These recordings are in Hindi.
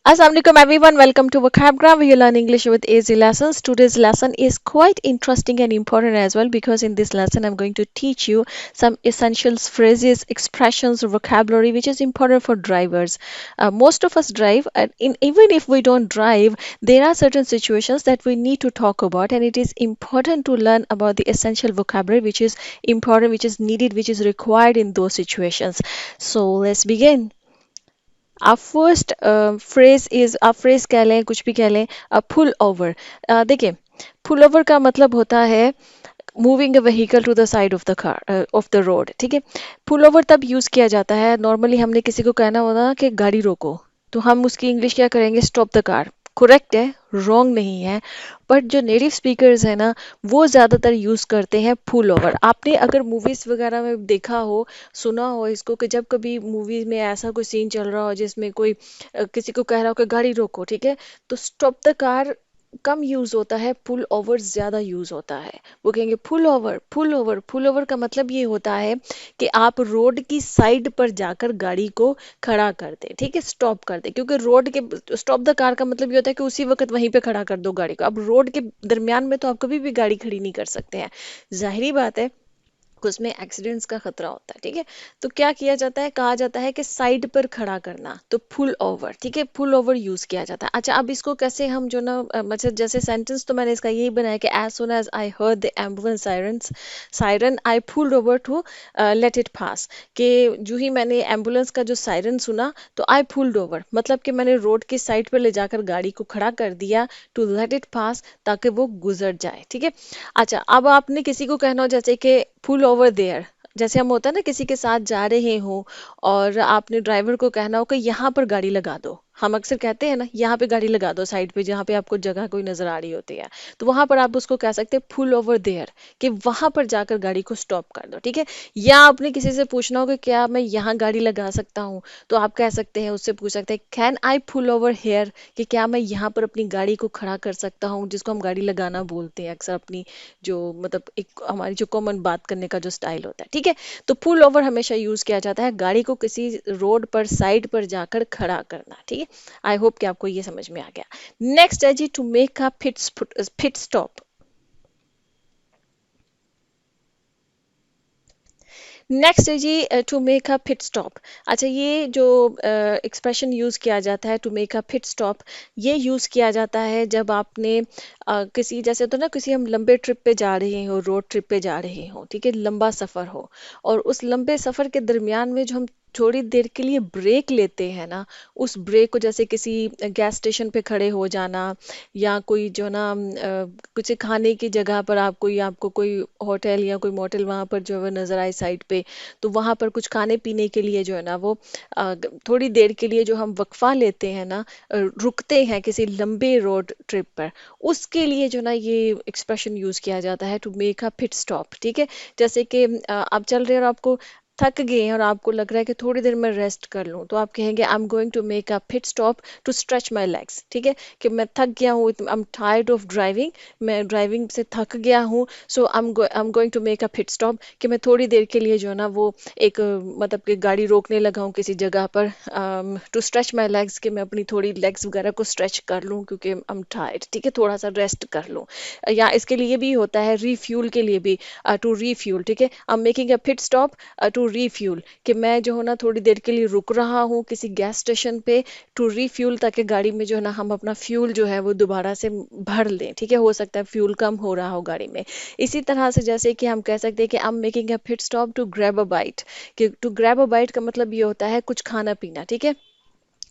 Assalamualaikum everyone, welcome to Vocabgram where you learn English with easy lessons. Today's lesson is quite interesting and important as well because in this lesson I'm going to teach you some essentials, phrases, expressions, vocabulary which is important for drivers. Most of us drive and even if we don't drive, there are certain situations that we need to talk about and it is important to learn about the essential vocabulary which is important, which is needed, which is required in those situations. So let's begin. Our first phrase is आप फ्रेज कह लें कुछ भी कह लें पुल ओवर देखिए पुल ओवर का मतलब होता है moving a vehicle to the side of the car of the road ठीक है पुल ओवर तब यूज किया जाता है नॉर्मली हमने किसी को कहना होता है कि गाड़ी रोको तो हम उसकी इंग्लिश क्या करेंगे स्टॉप द कार करेक्ट है रॉन्ग नहीं है बट जो नेटिव स्पीकर्स है ना वो ज़्यादातर यूज़ करते हैं पुल ओवर आपने अगर मूवीज़ वगैरह में देखा हो सुना हो इसको कि जब कभी मूवी में ऐसा कोई सीन चल रहा हो जिसमें कोई किसी को कह रहा हो कि गाड़ी रोको ठीक है तो stop the car come use होता है पुल ओवर ज्यादा यूज होता है वो कहेंगे pull over pull over pull over का मतलब ये होता है कि आप रोड की साइड पर जाकर गाड़ी को खड़ा कर दे ठीक है स्टॉप कर दे क्योंकि रोड के स्टॉप द कार का मतलब ये होता है कि उसी वक्त वहीं पे खड़ा कर दो गाड़ी को अब रोड के दरमियान में तो आप कभी भी गाड़ी खड़ी नहीं कर सकते हैं जाहिर बात है उसमें एक्सीडेंट्स का खतरा होता है ठीक है तो क्या किया जाता है कहा जाता है कि साइड पर खड़ा करना तो पुल ओवर ठीक है पुल ओवर यूज किया जाता है अच्छा अब इसको कैसे हम जो ना मतलब जैसे सेंटेंस तो मैंने इसका यही बनाया कि as soon as I heard the ambulance siren I pulled over to let it pass कि जो ही मैंने एम्बुलेंस का जो सायरन सुना तो आई पुल्ड ओवर मतलब कि मैंने रोड की साइड पर ले जाकर गाड़ी को खड़ा कर दिया टू लेट इट पास ताकि वो गुजर जाए ठीक है अच्छा अब आपने किसी को कहना हो जैसे कि पुल ओवर देयर जैसे हम होता है ना किसी के साथ जा रहे हो और आपने ड्राइवर को कहना हो कि यहाँ पर गाड़ी लगा दो हम अक्सर कहते हैं ना यहाँ पे गाड़ी लगा दो साइड पे जहाँ पे आपको जगह कोई नजर आ रही होती है तो वहां पर आप उसको कह सकते हैं पुल ओवर देयर कि वहां पर जाकर गाड़ी को स्टॉप कर दो ठीक है या आपने किसी से पूछना हो कि क्या मैं यहाँ गाड़ी लगा सकता हूँ तो आप कह सकते हैं उससे पूछ सकते हैं can I pull over here कि क्या मैं यहाँ पर अपनी गाड़ी को खड़ा कर सकता हूँ जिसको हम गाड़ी लगाना बोलते हैं अक्सर अपनी जो मतलब एक हमारी जो कॉमन बात करने का जो स्टाइल होता है ठीक है तो पुल ओवर हमेशा यूज किया जाता है गाड़ी को किसी रोड पर साइड पर जाकर खड़ा करना ठीक है आई होप कि आपको ये समझ में आ गया नेक्स्ट है जी to make a pit stop next है जी to make a pit stop अच्छा ये जो एक्सप्रेशन यूज किया जाता है to make a pit stop ये यूज किया जाता है जब आपने किसी जैसे तो ना किसी हम लंबे ट्रिप पे जा रहे हो रोड ट्रिप पे जा रहे हो ठीक है लंबा सफर हो और उस लंबे सफर के दरमियान में जो हम थोड़ी देर के लिए ब्रेक लेते हैं ना उस ब्रेक को जैसे किसी गैस स्टेशन पे खड़े हो जाना या कोई जो ना कुछ खाने की जगह पर आप कोई आपको कोई होटल या कोई मोटल वहां पर जो है नजर आए साइड पे तो वहां पर कुछ खाने पीने के लिए जो है ना वो थोड़ी देर के लिए जो हम वक्फा लेते हैं ना रुकते हैं किसी लंबे रोड ट्रिप पर उसके लिए जो ना ये एक्सप्रेशन यूज किया जाता है to make a pit stop ठीक है जैसे कि आप चल रहे हैं और आपको थक गए हैं और आपको लग रहा है कि थोड़ी देर में रेस्ट कर लूं तो आप कहेंगे I am going to make a pit stop to stretch my legs ठीक है कि मैं थक गया हूँ I am tired of driving मैं ड्राइविंग से थक गया हूँ so I am going to make a pit stop कि मैं थोड़ी देर के लिए जो है ना वो एक मतलब कि गाड़ी रोकने लगा हूँ किसी जगह पर टू स्ट्रेच माय लेग्स कि मैं अपनी थोड़ी लेग्स वगैरह को स्ट्रेच कर लूँ क्योंकि आई एम टायर्ड ठीक है थोड़ा सा रेस्ट कर लूँ या इसके लिए भी होता है रीफ्यूल के लिए भी टू रीफ्यूल ठीक है I am making a pit stop to refuel कि मैं जो है ना थोड़ी देर के लिए रुक रहा हूँ किसी गैस स्टेशन पे टू रीफ्यूल ताकि गाड़ी में जो है ना हम अपना फ्यूल जो है वो दोबारा से भर लें ठीक है हो सकता है फ्यूल कम हो रहा हो गाड़ी में इसी तरह से जैसे कि हम कह सकते हैं कि I am making a pit stop to grab a bite कि टू ग्रैब अ बाइट का मतलब ये होता है कुछ खाना पीना ठीक है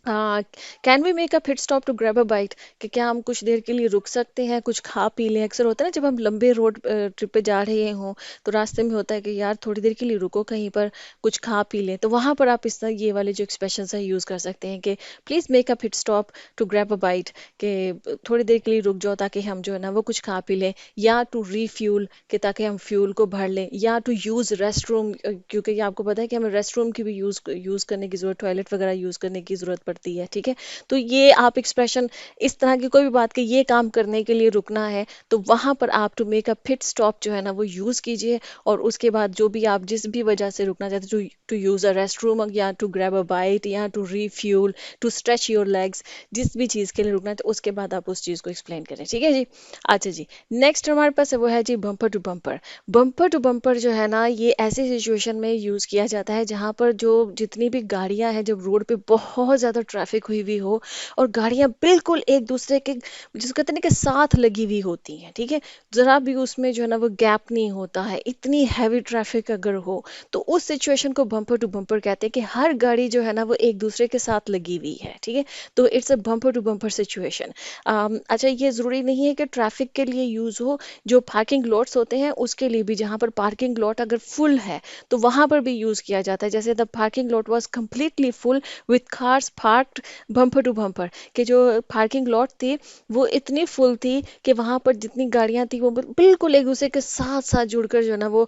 can we make a pit stop to grab a bite कि क्या हम कुछ देर के लिए रुक सकते हैं कुछ खा पी लें अक्सर होता है ना जब हम लंबे रोड ट्रिप पे जा रहे हों तो रास्ते में होता है कि यार थोड़ी देर के लिए रुको कहीं पर कुछ खा पी लें तो वहां पर आप इस तरह ये वाले जो एक्सप्रेशन है यूज कर सकते हैं कि please make a pit stop to grab a bite कि थोड़ी देर के लिए रुक जाओ ताकि हम जो है ना वो कुछ खा पी लें या टू रीफ्यूल कि ताकि हम फ्यूल को भर लें या टू यूज रेस्ट रूम क्योंकि ये आपको पता है कि हमें रेस्ट रूम की भी यूज यूज करने की जरूरत टॉयलेट वगैरह यूज करने की जरूरत पड़ती है, ठीक है। तो ये आप एक्सप्रेशन इस तरह की कोई भी बात के ये काम करने के लिए रुकना है तो वहां पर आप to make a pit stop जो है ना वो यूज कीजिए। और उसके बाद जो भी आप जिस भी वजह से रुकना चाहते to to use a restroom या टू ग्रैब अ बाइट या to refuel, to stretch your legs, जिस भी चीज के लिए रुकना है तो उसके बाद आप उस चीज को एक्सप्लेन करें, ठीक है जी। अच्छा जी, नेक्स्ट हमारे पास है वो है जी bumper to bumper. Bumper to bumper जो है ना ये ऐसे सिचुएशन में यूज किया जाता है जहां पर जो जितनी भी गाड़ियां हैं जब रोड पे बहुत ज्यादा ट्रैफिक हुई हुई हो और गाड़ियां बिल्कुल एक दूसरे के जिसको कहते हैं ना कि साथ लगी हुई होती हैं, ठीक है। जरा भी उसमें जो है ना वो गैप नहीं होता है, इतनी हैवी ट्रैफिक अगर हो तो उस सिचुएशन को बम्पर टू बम्पर कहते हैं कि हर गाड़ी जो है ना वो एक दूसरे के साथ लगी हुई है, ठीक है। तो it's a bumper to bumper situation. अच्छा, ये जरूरी नहीं है कि ट्रैफिक के लिए यूज हो, जो पार्किंग लॉट्स होते हैं उसके लिए भी, जहां पर पार्किंग लॉट अगर फुल है तो वहां पर भी यूज किया जाता है। जैसे the parking lot was completely full with cars parked bumper to bumper, कि जो पार्किंग लॉट थी वो इतनी फुल थी कि वहां पर जितनी गाड़ियां थी वो बिल्कुल एक दूसरे के साथ साथ जुड़कर जो है ना वो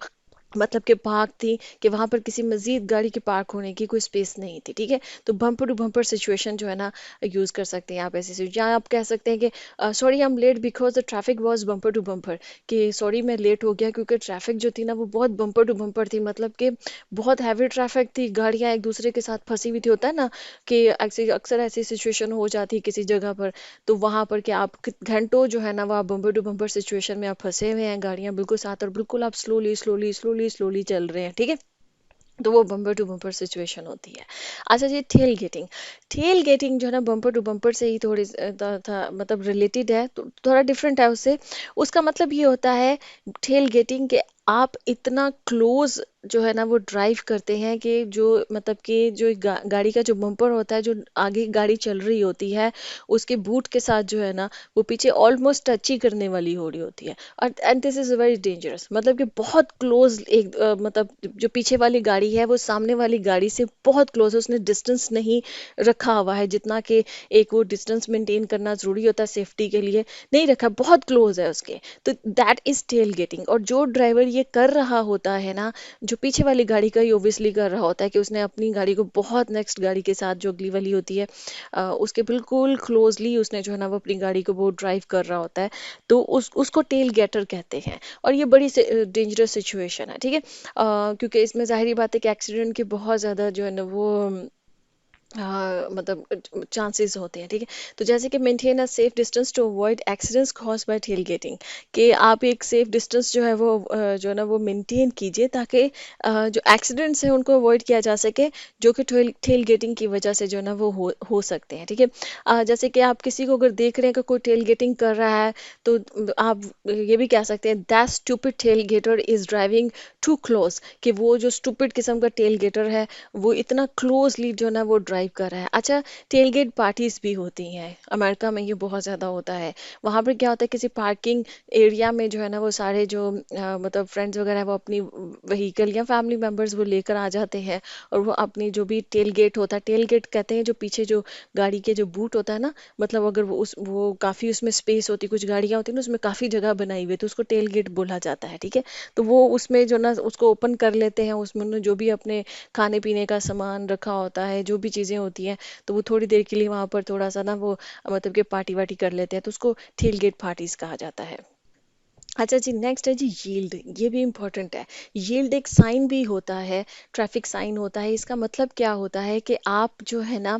मतलब कि पार्क थी, कि वहां पर किसी मजीद गाड़ी के पार्क होने की कोई स्पेस नहीं थी, ठीक है। तो बम्पर टू बम्पर सिचुएशन जो है ना यूज कर सकते हैं आप ऐसे या आप कह सकते हैं कि sorry I am late because the traffic was bumper to bumper, कि सॉरी मैं लेट हो गया क्योंकि ट्रैफिक जो थी ना वो बहुत बम्पर टू बम्पर थी, मतलब कि बहुत हैवी ट्रैफिक थी, गाड़ियां एक दूसरे के साथ फंसी हुई थी। होता है ना कि अक्सर ऐसी सिचुएशन हो जाती है किसी जगह पर, तो वहां पर क्या आप घंटों जो है ना वो आप बम्पर टू बम्पर सिचुएशन में आप फंसे हुए हैं, गाड़ियां बिल्कुल साथ और बिल्कुल आप स्लोली स्लोली स्लोली स्लोली चल रहे हैं, ठीक है। तो वो बम्पर टू बम्पर सिचुएशन होती है। अच्छा जी, टेल गेटिंग। टेल गेटिंग जो है ना बम्पर टू बम्पर से ही थोड़ी मतलब रिलेटेड है, तो थोड़ा डिफरेंट है उससे। उसका मतलब ये होता है टेल गेटिंग के आप इतना क्लोज जो है ना वो ड्राइव करते हैं कि जो मतलब कि जो गाड़ी का जो बम्पर होता है, जो आगे गाड़ी चल रही होती है उसके बूट के साथ जो है ना वो पीछे ऑलमोस्ट टच ही करने वाली हो रही होती है। और and this is very dangerous, मतलब कि बहुत क्लोज एक मतलब जो पीछे वाली गाड़ी है वो सामने वाली गाड़ी से बहुत क्लोज है, उसने डिस्टेंस नहीं रखा हुआ है जितना कि एक वो डिस्टेंस मेंटेन करना जरूरी होता है सेफ्टी के लिए, नहीं रखा, बहुत क्लोज है उसके। तो दैट इज टेल गेटिंग। और जो ड्राइवर ये कर रहा होता है ना, जो पीछे वाली गाड़ी का ही ओब्वियसली कर रहा होता है कि उसने अपनी गाड़ी को बहुत नेक्स्ट गाड़ी के साथ जो अगली वाली होती है उसके बिल्कुल क्लोजली उसने जो है ना वो अपनी गाड़ी को वो ड्राइव कर रहा होता है, तो उसको टेल गेटर कहते हैं। और ये बड़ी डेंजरस सिचुएशन है, ठीक है। क्योंकि इसमें जाहिर बात है कि एक्सीडेंट के बहुत ज़्यादा जो है ना वो मतलब चांसेस होते हैं, ठीक है। तो जैसे कि maintain a safe distance to avoid accidents cause by tailgating, कि आप एक सेफ डिस्टेंस जो है वो जो है ना वो मेंटेन कीजिए ताकि जो एक्सीडेंट्स हैं उनको अवॉइड किया जा सके, जो कि टेल गेटिंग की वजह से जो है ना वो हो सकते हैं, ठीक है। जैसे कि आप किसी को अगर देख रहे हैं कि कोई टेल गेटिंग कर रहा है तो आप ये भी कह सकते हैं that stupid tailgater is driving too close, कि वो जो स्टूपिड किस्म का टेल गेटर है वो इतना क्लोजली जो ना वो ड्राइव कर रहा है। अच्छा, टेलगेट पार्टीज भी होती हैं अमेरिका में, ये बहुत ज़्यादा होता है। वहाँ पर क्या होता है किसी पार्किंग एरिया में जो है ना वो सारे जो मतलब फ्रेंड्स वगैरह वो अपनी व्हीकल या फैमिली मेम्बर्स वो लेकर आ जाते हैं और वो अपनी जो भी टेल गेट होता है, टेल गेट कहते हैं जो पीछे जो गाड़ी के जो बूट होता है ना, मतलब अगर वो काफ़ी उसमें स्पेस होती, कुछ गाड़ियाँ होती है ना उसमें काफ़ी जगह बनाई हुई है तो उसको टेल गेट बोला जाता है, ठीक है। तो वो उसमें जो ना उसको ओपन कर लेते हैं, उसमें उन्होंने जो भी अपने खाने पीने का सामान रखा होता है, जो भी चीज़ें होती हैं, तो वो थोड़ी देर के लिए वहाँ पर थोड़ा सा ना वो मतलब कि पार्टी वार्टी कर लेते हैं, तो उसको टेलगेट पार्टीज कहा जाता है। अच्छा जी, नेक्स्ट है जी यील्ड। ये भी इम्पोर्टेंट है। यील्ड एक साइन भी होता है, ट्रैफिक साइन होता है। इसका मतलब क्या होता है कि आप जो है ना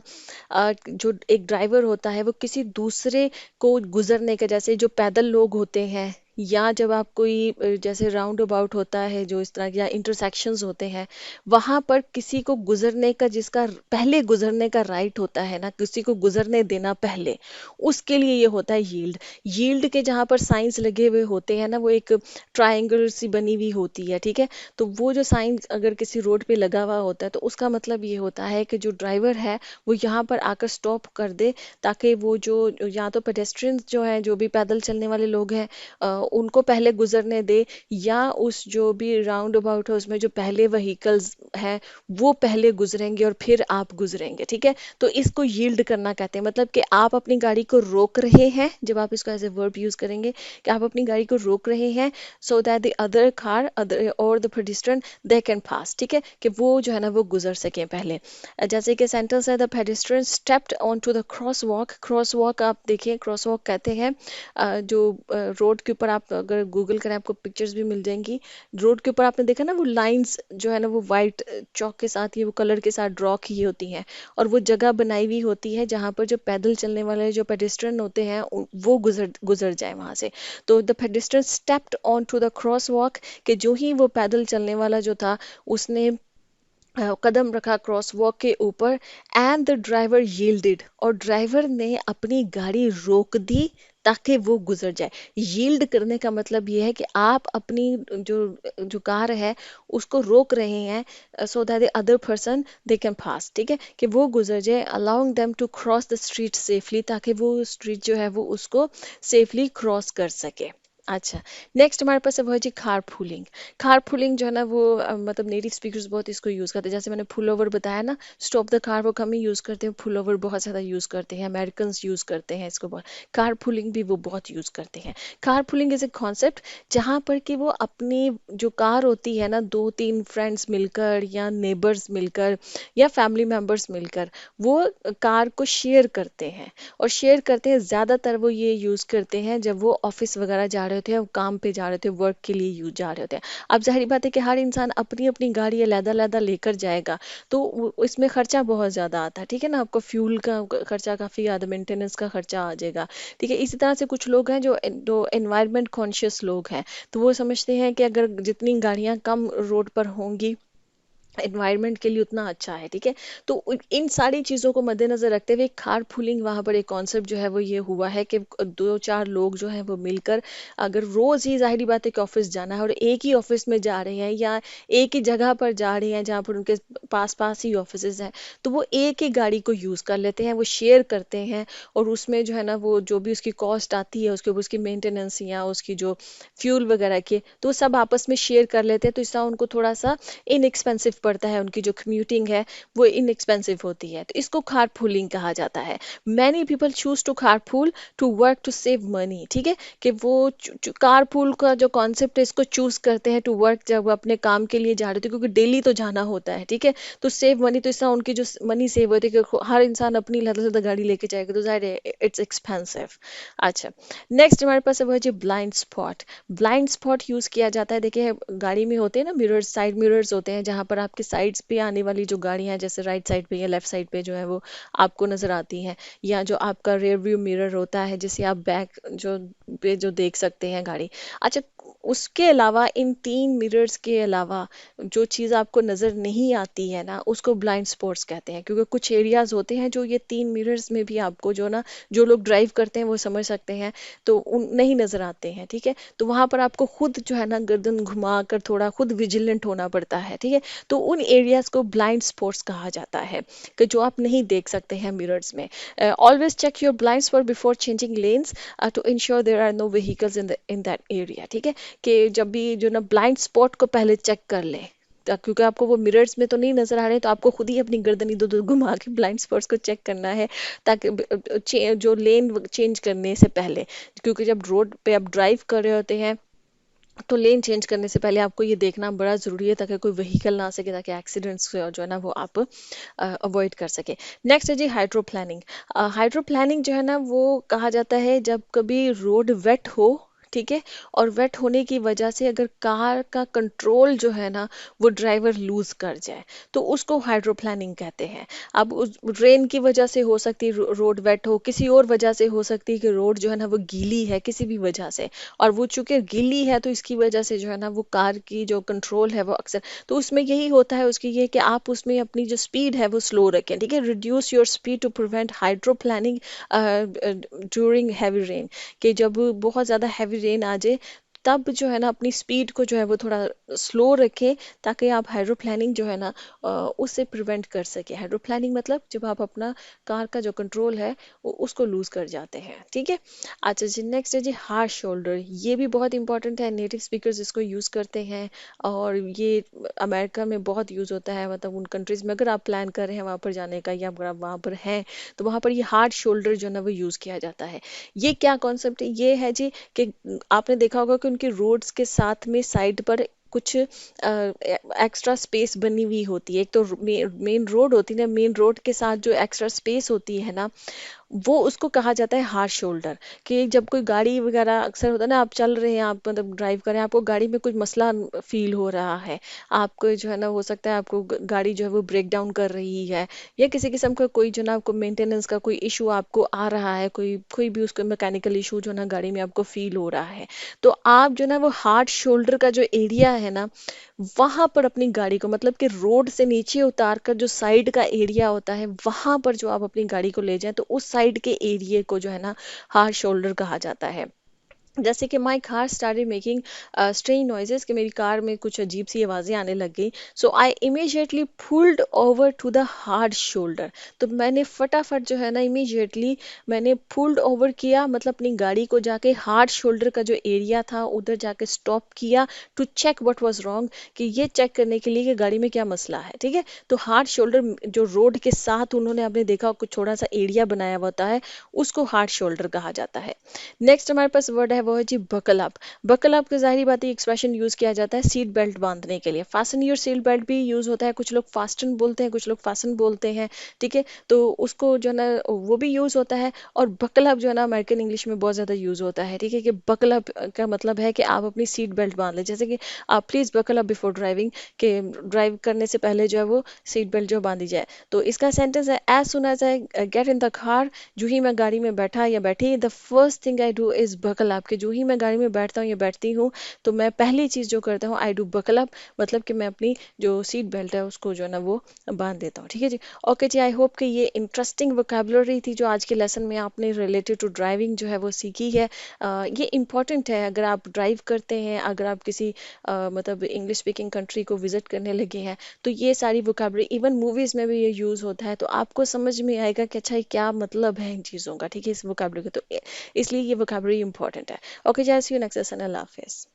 जो एक ड्राइवर होता है वो किसी दूसरे को गुजरने का, जैसे जो पैदल लोग होते हैं या जब आप कोई जैसे राउंड अबाउट होता है जो इस तरह या इंटरसेक्शंस होते हैं, वहां पर किसी को गुजरने का, जिसका पहले गुजरने का राइट होता है ना, किसी को गुजरने देना पहले, उसके लिए ये होता है यील्ड। यील्ड के जहाँ पर साइंस लगे हुए होते हैं ना वो एक ट्रायंगल सी बनी हुई होती है, ठीक है। तो वो जो साइन अगर किसी रोड पे लगा हुआ होता है तो उसका मतलब ये होता है कि जो ड्राइवर है वो यहाँ पर आकर स्टॉप कर दे, ताकि वो जो या तो पेडेस्ट्रियंस जो है, जो भी पैदल चलने वाले लोग हैं, उनको पहले गुजरने दे, या उस जो भी राउंड अबाउट है उसमें जो पहले व्हीकल्स हैं वो पहले गुजरेंगे और फिर आप गुजरेंगे, ठीक है। तो इसको यील्ड करना कहते हैं, मतलब कि आप अपनी गाड़ी को रोक रहे हैं, जब आप इसको एज ए वर्ब यूज करेंगे कि आप अपनी गाड़ी को रोक रहे हैं so that the other car other और the pedestrian they can pass, ठीक है, कि वो जो है ना वो गुजर सकें पहले। जैसे कि सेंटेंस है the pedestrian stepped on to the crosswalk. Crosswalk आप देखिए, क्रॉस वॉक कहते हैं जो रोड के ऊपर, आप अगर गूगल करें आपको पिक्चर्स भी मिल जाएंगी, रोड के ऊपर आपने देखा ना वो लाइंस जो है ना वो वाइट चौक के साथ, ये वो कलर के साथ ड्रॉ की होती हैं, और वो जगह बनाई हुई होती है जहाँ पर जो पैदल चलने वाले जो पेडिस्ट्रियन होते हैं वो गुजर गुजर जाए वहां से। तो the pedestrian stepped on to the crosswalk, कि जो ही वो पैदल चलने वाला जो था उसने कदम रखा क्रॉस वॉक के ऊपर, एंड द ड्राइवर यील्डेड, और ड्राइवर ने अपनी गाड़ी रोक दी ताकि वो गुजर जाए। यील्ड करने का मतलब ये है कि आप अपनी जो जो कार है उसको रोक रहे हैं so that the other person they can pass, ठीक है, कि वो गुजर जाए, allowing them to cross the street safely, ताकि वो स्ट्रीट जो है वो उसको सेफली क्रॉस कर सके। अच्छा, नेक्स्ट हमारे पास है वो है जी कार पूलिंग। कार पुलिंग जो है ना वो मतलब नेटिव स्पीकर्स बहुत इसको यूज़ करते हैं, जैसे मैंने पुल ओवर बताया ना, स्टॉप द कार वो कम ही यूज़ करते हैं, पुल ओवर बहुत ज़्यादा यूज़ करते हैं, अमेरिकन यूज़ करते हैं इसको बहुत। कार पुलिंग भी वो बहुत यूज़ करते हैं। Car pulling is a concept जहाँ पर कि वो अपनी जो कार होती है ना, दो तीन फ्रेंड्स मिलकर या नेबर्स मिलकर या फैमिली मेम्बर्स मिलकर वो कार को शेयर करते हैं, और शेयर करते हैं ज़्यादातर वो ये यूज़ करते हैं जब वो ऑफिस वगैरह जा रहे होते हैं, काम पे जा रहे होते हैं, वर्क के लिए यूज जा रहे होते हैं। अब ज़ाहिर बात है कि हर इंसान अपनी अपनी गाड़ी अलग-अलग लेकर जाएगा, तो इसमें खर्चा बहुत ज़्यादा आता है, ठीक है ना, आपको फ्यूल का खर्चा काफ़ी ज़्यादा, मेंटेनेंस का खर्चा आ जाएगा, ठीक है। इसी तरह से कुछ लोग हैं जो एनवायरनमेंट कॉन्शियस लोग हैं, तो वो समझते हैं कि अगर जितनी गाड़ियाँ कम रोड पर होंगी एनवायरनमेंट के लिए उतना अच्छा है, ठीक है। तो इन सारी चीज़ों को मद्देनजर रखते हुए कार पूलिंग वहाँ पर एक कॉन्सेप्ट जो है वो ये हुआ है कि दो चार लोग जो हैं वो मिलकर, अगर रोज़ ही ज़ाहिरी बात है कि ऑफिस जाना है और एक ही ऑफिस में जा रहे हैं या एक ही जगह पर जा रहे हैं जहाँ पर उनके पास पास ही ऑफिस हैं, तो वो एक ही गाड़ी को यूज़ कर लेते हैं, वो शेयर करते हैं, और उसमें जो है ना वो जो भी उसकी कॉस्ट आती है उसके ऊपर उसकी मेंटेनेंस या उसकी जो फ्यूल वगैरह की, तो वो सब आपस में शेयर कर लेते हैं, तो इससे उनको थोड़ा सा इनएक्सपेंसिव पड़ता है, उनकी जो कम्यूटिंग है वो इनएक्सपेंसिव होती है, तो इसको कारपूलिंग कहा जाता है। Many people choose to carpool to work to save money, ठीक है, कि वो कारपूल का जो कॉन्सेप्ट है इसको चूज करते हैं टू वर्क, जब वो अपने काम के लिए जा रहे थे, क्योंकि डेली तो जाना होता है, ठीक है, तो सेव मनी, तो इससे उनकी जो मनी सेव होती है कि हर इंसान अपनी लदा गाड़ी लेके जाएगा तो जाहिर है इट्स एक्सपेंसिव। अच्छा, नेक्स्ट हमारे पास है वो है जी blind spot. Blind spot use किया जाता है, देखिए गाड़ी में होते हैं ना मिरर्स, साइड मिरर्स होते हैं जहां पर आपके साइड्स पे आने वाली जो गाड़ियां हैं जैसे राइट साइड पे या लेफ्ट साइड पे जो है वो आपको नजर आती हैं, या जो आपका रियर व्यू मिरर होता है जिसे आप बैक जो पे जो देख सकते हैं गाड़ी। अच्छा, उसके अलावा इन तीन मिरर्स के अलावा जो चीज़ आपको नज़र नहीं आती है ना उसको ब्लाइंड स्पॉट्स कहते हैं, क्योंकि कुछ एरियाज होते हैं जो ये तीन मिरर्स में भी आपको जो ना, जो लोग ड्राइव करते हैं वो समझ सकते हैं, तो उन नहीं नजर आते हैं, ठीक है, तो वहां पर आपको खुद जो है ना गर्दन घुमा कर थोड़ा खुद विजिलेंट होना पड़ता है, ठीक है, तो उन एरियाज को ब्लाइंड स्पॉट्स कहा जाता है कि जो आप नहीं देख सकते हैं मिरर्स में। Always check your blind spot before changing lanes to ensure there are no vehicles in that area, ठीक है, कि जब भी जो ना ब्लाइंड स्पॉट को पहले चेक कर ले, क्योंकि आपको वो मिरर्स में तो नहीं नजर आ रहे, तो आपको खुद ही अपनी गर्दन इधर उधर घुमा के ब्लाइंड स्पॉट्स को चेक करना है, ताकि जो लेन चेंज करने से पहले, क्योंकि जब रोड पे आप ड्राइव कर रहे होते हैं तो लेन चेंज करने से पहले आपको ये देखना बड़ा ज़रूरी है ताकि कोई व्हीकल ना आ सके, ताकि एक्सीडेंट्स जो है ना वो आप अवॉइड कर सके। नेक्स्ट है जी हाइड्रो प्लानिंग। हाइड्रो प्लानिंग जो है ना वो कहा जाता है जब कभी रोड वेट हो, ठीक है, और वेट होने की वजह से अगर कार का कंट्रोल जो है ना वो ड्राइवर लूज कर जाए तो उसको हाइड्रो प्लानिंग कहते हैं। अब उस रेन की वजह से हो सकती है रोड वेट हो, किसी और वजह से हो सकती है कि रोड जो है ना वो गीली है किसी भी वजह से, और वो चूंकि गीली है तो इसकी वजह से जो है ना वो कार की जो कंट्रोल है वो अक्सर, तो उसमें यही होता है उसकी ये कि आप उसमें अपनी जो स्पीड है वो स्लो रखें, ठीक है, reduce your speed to prevent hydroplaning during heavy rain, कि जब बहुत ज़्यादा हैवी रेन आ जाए तब जो है ना अपनी स्पीड को जो है वो थोड़ा स्लो रखें, ताकि आप हाइड्रोप्लानिंग जो है ना उससे प्रिवेंट कर सके। हाइड्रोप्लानिंग मतलब जब आप अपना कार का जो कंट्रोल है वो उसको लूज कर जाते हैं, ठीक है। अच्छा जी, नेक्स्ट है जी हार्ड शोल्डर। ये भी बहुत इंपॉर्टेंट है, नेटिव स्पीकर्स इसको यूज़ करते हैं, और ये अमेरिका में बहुत यूज़ होता है, मतलब उन कंट्रीज में अगर आप प्लान कर रहे हैं वहाँ पर जाने का, या अगर आप वहाँ पर हैं तो वहाँ पर ये हार्ड शोल्डर जो है ना वो यूज़ किया जाता है। ये क्या कॉन्सेप्ट है, ये है जी कि आपने देखा होगा कि उनके रोड्स के साथ में साइड पर कुछ एक्स्ट्रा स्पेस बनी हुई होती है। एक तो मेन रोड होती है ना, मेन रोड के साथ जो एक्स्ट्रा स्पेस होती है ना, वो उसको कहा जाता है हार्ड शोल्डर। कि जब कोई गाड़ी वगैरह, अक्सर होता है ना, आप चल रहे हैं, आप मतलब ड्राइव कर रहे हैं, आपको गाड़ी में कुछ मसला फील हो रहा है, आपको जो है ना हो सकता है आपको गाड़ी जो है वो ब्रेक डाउन कर रही है, या किसी किस्म का कोई जो ना आपको मेंटेनेंस का कोई इशू आपको आ रहा है, कोई कोई भी उसको मैकेनिकल इशू जो ना गाड़ी में आपको फील हो रहा है, तो आप जो ना वो हार्ड शोल्डर का जो एरिया है ना, वहां पर अपनी गाड़ी को, मतलब कि रोड से नीचे उतार कर जो साइड का एरिया होता है वहां पर जो आप अपनी गाड़ी को ले जाएं, तो उस साइड के एरिया को जो है ना हार्ड शोल्डर कहा जाता है। जैसे कि my car started making strange noises, कि मेरी कार में कुछ अजीब सी आवाज़ें आने लग गई। So I immediately pulled over to the hard shoulder. तो मैंने फटाफट जो है ना इमीजिएटली मैंने पुल्ड ओवर किया, मतलब अपनी गाड़ी को जाके हार्ड शोल्डर का जो एरिया था उधर जाके स्टॉप किया, to check what was wrong, कि ये चेक करने के लिए कि गाड़ी में क्या मसला है, ठीक है। तो हार्ड शोल्डर जो रोड के साथ उन्होंने, आपने देखा कुछ छोटा सा एरिया बनाया हुआ होता है, उसको हार्ड शोल्डर कहा जाता है। नेक्स्ट हमारे पास वर्ड है वो है जी बकल अप। बकल अप का जाहिर बात है एक्सप्रेशन यूज किया जाता है सीट बेल्ट बांधने के लिए। फास्टन योर सीट बेल्ट भी यूज होता है, कुछ लोग फास्टन बोलते हैं, कुछ लोग फास्टन बोलते हैं, ठीक है। तो उसको जो है ना वो भी यूज होता है। और बकल अप जो है ना अमेरिकन इंग्लिश में बहुत ज्यादा यूज होता है, ठीक है। कि बकल अप का मतलब है कि आप अपनी सीट बेल्ट बांध लें, जैसे कि आप please buckle up before driving, के ड्राइव करने से पहले जो है वो सीट बेल्ट जो बांधी जाए। तो इसका सेंटेंस है as soon as I get in the car, जो ही मैं गाड़ी में बैठा या बैठी, the first thing I do is buckle up. कि जो ही मैं गाड़ी में बैठता हूँ या बैठती हूँ, तो मैं पहली चीज जो करता हूँ आई डू बकल अप, मतलब कि मैं अपनी जो सीट बेल्ट है उसको जो है ना वो बांध देता हूँ, ठीक है जी। ओके जी, आई होप कि ये इंटरेस्टिंग वोकेबलरी थी जो आज के लेसन में आपने रिलेटेड टू ड्राइविंग जो है वो सीखी है। ये इंपॉर्टेंट है, अगर आप ड्राइव करते हैं, अगर आप किसी मतलब इंग्लिश स्पीकिंग कंट्री को विजिट करने लगे हैं, तो ये सारी वोकेबलरी इवन मूवीज में भी ये यूज होता है, तो आपको समझ में आएगा कि अच्छा ये क्या मतलब है इन चीज़ों का, ठीक है, इस वोकेबलरी का। तो इसलिए ये वोकेबलरी इंपॉर्टेंट है। ओके जी, सी यू नेक्स्ट सेशन, अल्लाह हाफिज़।